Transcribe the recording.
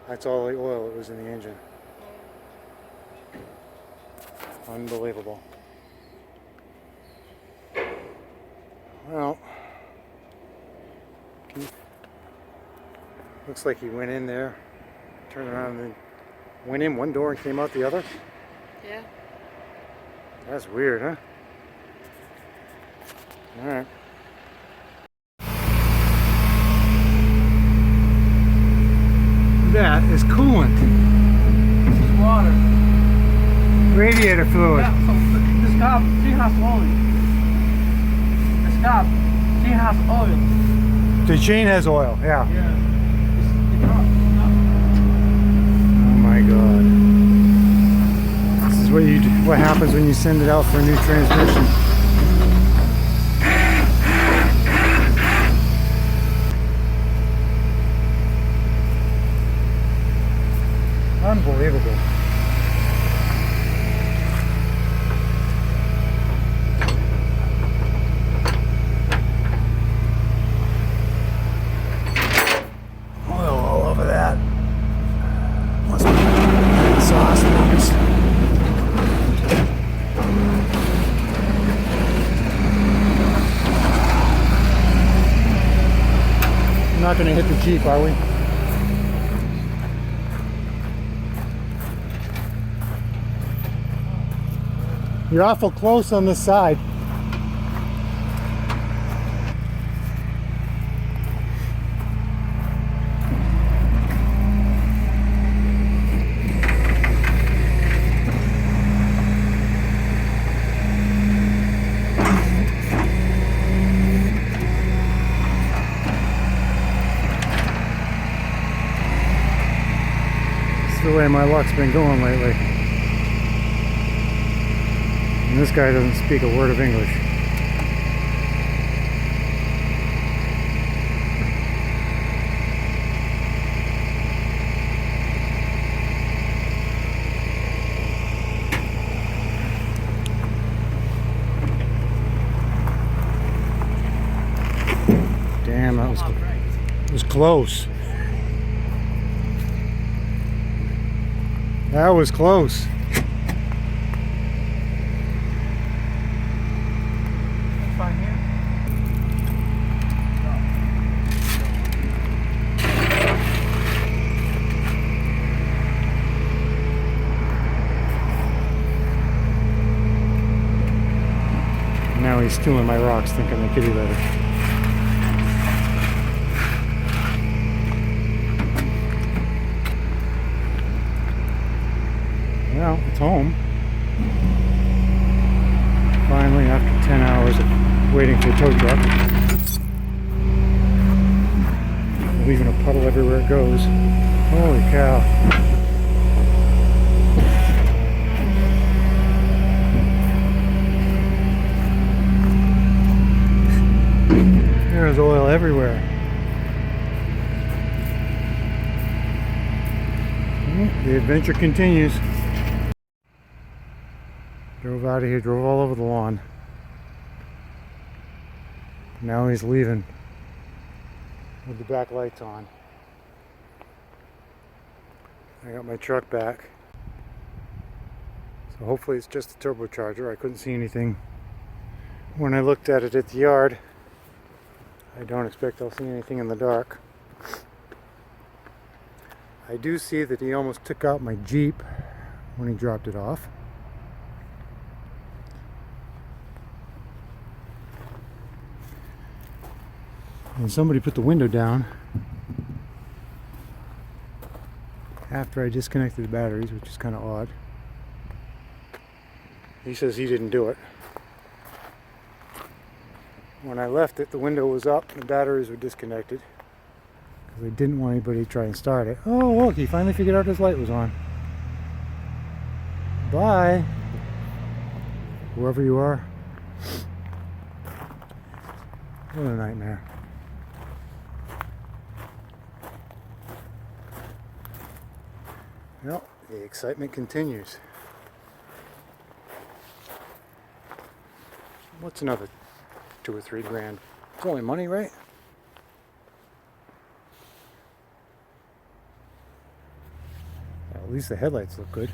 That's all the oil that was in the engine. Unbelievable. Well, looks like he went in there, turned around and then went in one door and came out the other. Yeah. That's weird, huh? Alright. That is coolant. This is water. Radiator fluid. Yeah, so this car, she has oil. This car, she has oil. The chain has oil, yeah. Yeah. Oh my god. This is what happens when you send it out for a new transmission. Unbelievable. Oil all over that. Must be exhaust leaks. We're not going to hit the Jeep, are we? You're awful close on this side. This is the way my luck's been going lately. And this guy doesn't speak a word of English. Damn, it was close. That was close. Now he's stealing my rocks, thinking the kitty litter. Well, it's home. Finally, after 10 hours of waiting for a tow truck. Leaving a puddle everywhere it goes. Holy cow. There's oil everywhere. The adventure continues. Drove out of here, drove all over the lawn. Now he's leaving with the back lights on. I got my truck back. So hopefully it's just the turbocharger. I couldn't see anything when I looked at it at the yard. I don't expect I'll see anything in the dark. I do see that he almost took out my Jeep when he dropped it off. And somebody put the window down after I disconnected the batteries, which is kind of odd. He says he didn't do it. When I left it, the window was up and the batteries were disconnected because I didn't want anybody to try and start it. Oh, look, he finally figured out his light was on. Bye, whoever you are. What a nightmare. Well, the excitement continues. What's another 2 or 3 grand? It's only money, right? least the headlights look good.